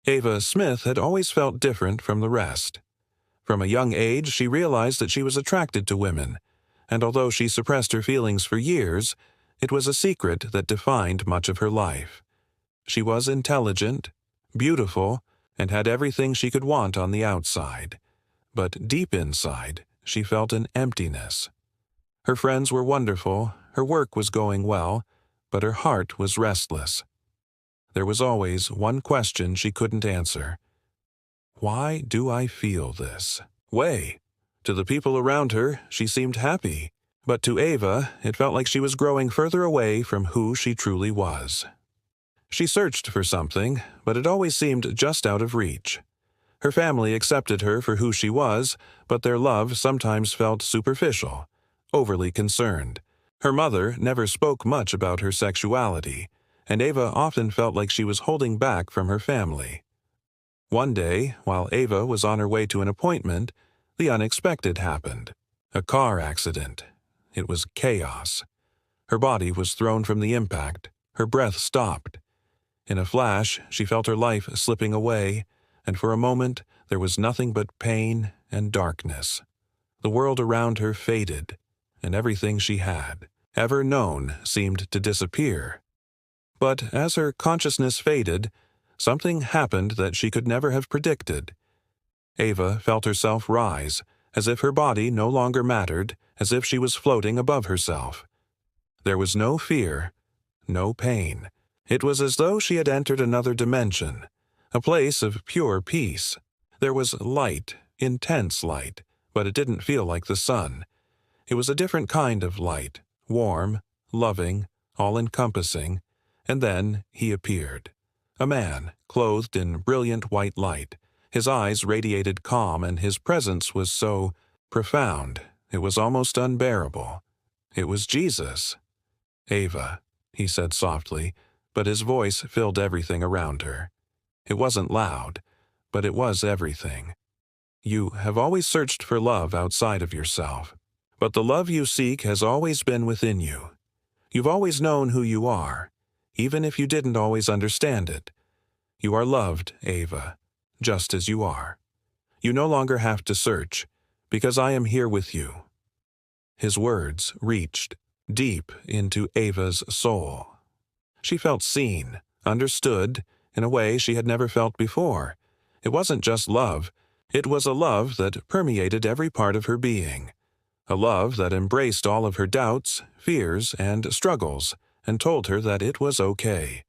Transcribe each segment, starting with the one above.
Ava Smith had always felt different from the rest. From a young age, she realized that she was attracted to women, and although she suppressed her feelings for years, it was a secret that defined much of her life. She was intelligent, beautiful, and had everything she could want on the outside. But deep inside, she felt an emptiness. Her friends were wonderful, her work was going well, but her heart was restless. There was always one question she couldn't answer. Why do I feel this way? To the people around her, she seemed happy, but to Ava, it felt like she was growing further away from who she truly was. She searched for something, but it always seemed just out of reach. Her family accepted her for who she was, but their love sometimes felt superficial, overly concerned. Her mother never spoke much about her sexuality, and Ava often felt like she was holding back from her family. One day, while Ava was on her way to an appointment, the unexpected happened. A car accident. It was chaos. Her body was thrown from the impact. Her breath stopped. In a flash, she felt her life slipping away, and for a moment there was nothing but pain and darkness. The world around her faded, and everything she had ever known seemed to disappear. But as her consciousness faded, something happened that she could never have predicted. Ava felt herself rise, as if her body no longer mattered, as if she was floating above herself. There was no fear, no pain. It was as though she had entered another dimension, a place of pure peace. There was light, intense light, but it didn't feel like the sun. It was a different kind of light, warm, loving, all-encompassing, and then he appeared. A man, clothed in brilliant white light. His eyes radiated calm, and his presence was so profound, it was almost unbearable. It was Jesus. "Ava," he said softly, but his voice filled everything around her. It wasn't loud, but it was everything. "You have always searched for love outside of yourself, but the love you seek has always been within you. You've always known who you are, even if you didn't always understand it. You are loved, Ava, just as you are. You no longer have to search, because I am here with you." His words reached deep into Ava's soul. She felt seen, understood, in a way she had never felt before. It wasn't just love. It was a love that permeated every part of her being. A love that embraced all of her doubts, fears, and struggles, and told her that it was okay.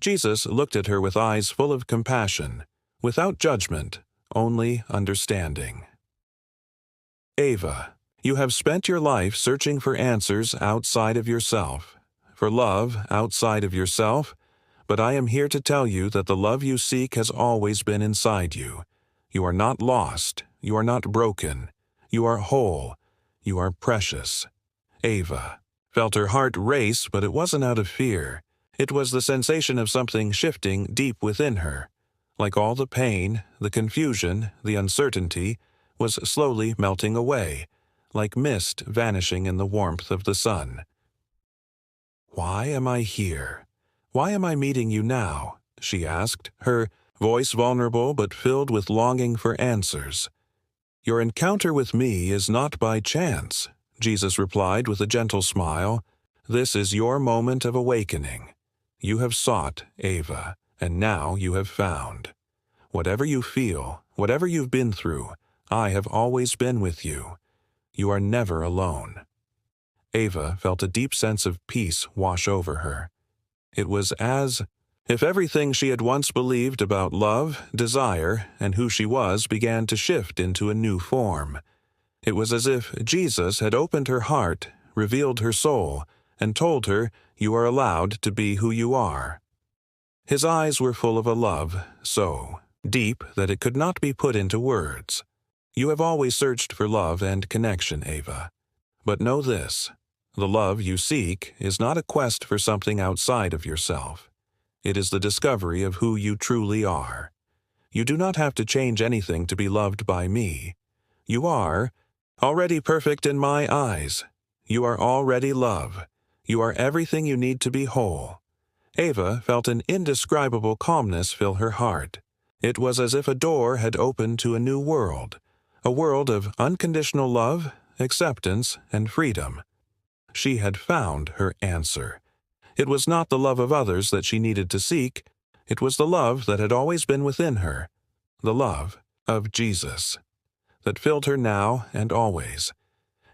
Jesus looked at her with eyes full of compassion, without judgment, only understanding. "Ava, you have spent your life searching for answers outside of yourself, for love outside of yourself, but I am here to tell you that the love you seek has always been inside you. You are not lost, you are not broken, you are whole, you are precious." Ava felt her heart race, but it wasn't out of fear. It was the sensation of something shifting deep within her. Like all the pain, the confusion, the uncertainty, was slowly melting away, like mist vanishing in the warmth of the sun. "Why am I here? Why am I meeting you now?" she asked, her voice vulnerable but filled with longing for answers. "Your encounter with me is not by chance," Jesus replied with a gentle smile. "This is your moment of awakening. You have sought, Ava, and now you have found. Whatever you feel, whatever you've been through, I have always been with you. You are never alone." Ava felt a deep sense of peace wash over her. It was as if everything she had once believed about love, desire, and who she was began to shift into a new form. It was as if Jesus had opened her heart, revealed her soul, and told her, "You are allowed to be who you are." His eyes were full of a love so deep that it could not be put into words. "You have always searched for love and connection, Ava. But know this, the love you seek is not a quest for something outside of yourself. It is the discovery of who you truly are. You do not have to change anything to be loved by me. You are already perfect in my eyes. You are already love. You are everything you need to be whole. Ava felt an indescribable calmness fill her heart. It was as if a door had opened to a new world, a world of unconditional love, acceptance, and freedom. She had found her answer. It was not the love of others that she needed to seek. It was the love that had always been within her, the love of Jesus, that filled her now and always.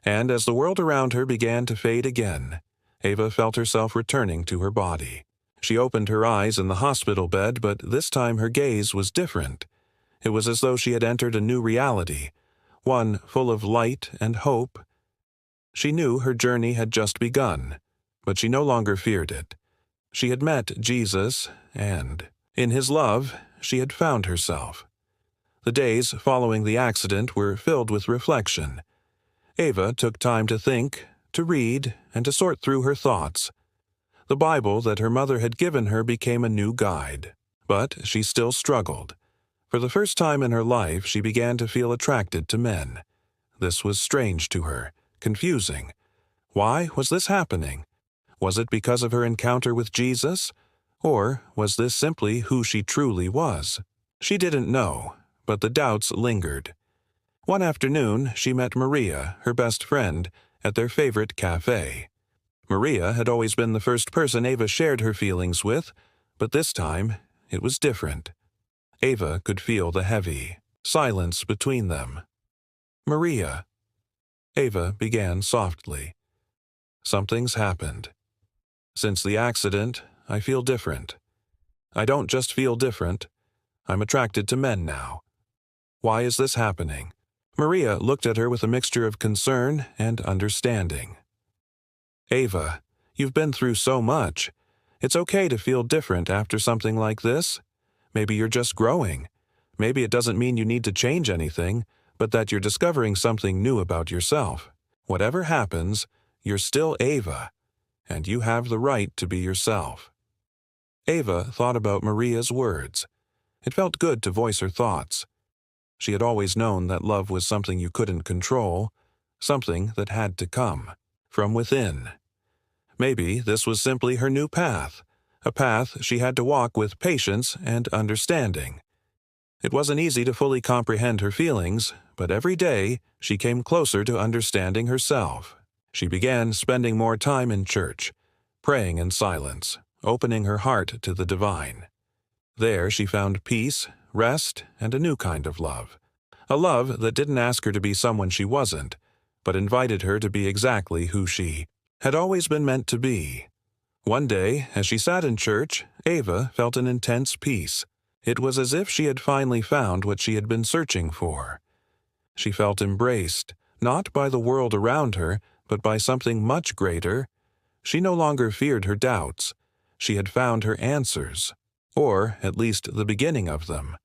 And as the world around her began to fade again, Ava felt herself returning to her body. She opened her eyes in the hospital bed, but this time her gaze was different. It was as though she had entered a new reality, one full of light and hope. She knew her journey had just begun, but she no longer feared it. She had met Jesus, and, in his love, she had found herself. The days following the accident were filled with reflection. Ava took time to think, to read, and to sort through her thoughts. The Bible that her mother had given her became a new guide, but she still struggled. For the first time in her life, she began to feel attracted to men. This was strange to her, confusing. Why was this happening? Was it because of her encounter with Jesus? Or was this simply who she truly was? She didn't know, but the doubts lingered. One afternoon, she met Maria, her best friend, at their favorite cafe. Maria had always been the first person Ava shared her feelings with, but this time it was different. Ava could feel the heavy silence between them. "Maria," Ava began softly. "Something's happened. Since the accident, I feel different. I don't just feel different. I'm attracted to men now. Why is this happening?" Maria looked at her with a mixture of concern and understanding. "Ava, you've been through so much. It's okay to feel different after something like this. Maybe you're just growing. Maybe it doesn't mean you need to change anything, but that you're discovering something new about yourself. Whatever happens, you're still Ava, and you have the right to be yourself." Ava thought about Maria's words. It felt good to voice her thoughts. She had always known that love was something you couldn't control, something that had to come from within. Maybe this was simply her new path, a path she had to walk with patience and understanding. It wasn't easy to fully comprehend her feelings, but every day she came closer to understanding herself. She began spending more time in church, praying in silence, opening her heart to the divine. There she found peace, rest, and a new kind of love. A love that didn't ask her to be someone she wasn't, but invited her to be exactly who she had always been meant to be. One day, as she sat in church, Ava felt an intense peace. It was as if she had finally found what she had been searching for. She felt embraced, not by the world around her, but by something much greater. She no longer feared her doubts. She had found her answers, or at least the beginning of them.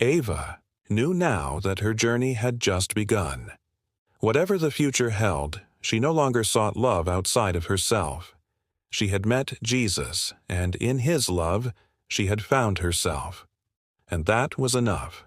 Ava knew now that her journey had just begun. Whatever the future held, she no longer sought love outside of herself. She had met Jesus, and in his love, she had found herself. And that was enough.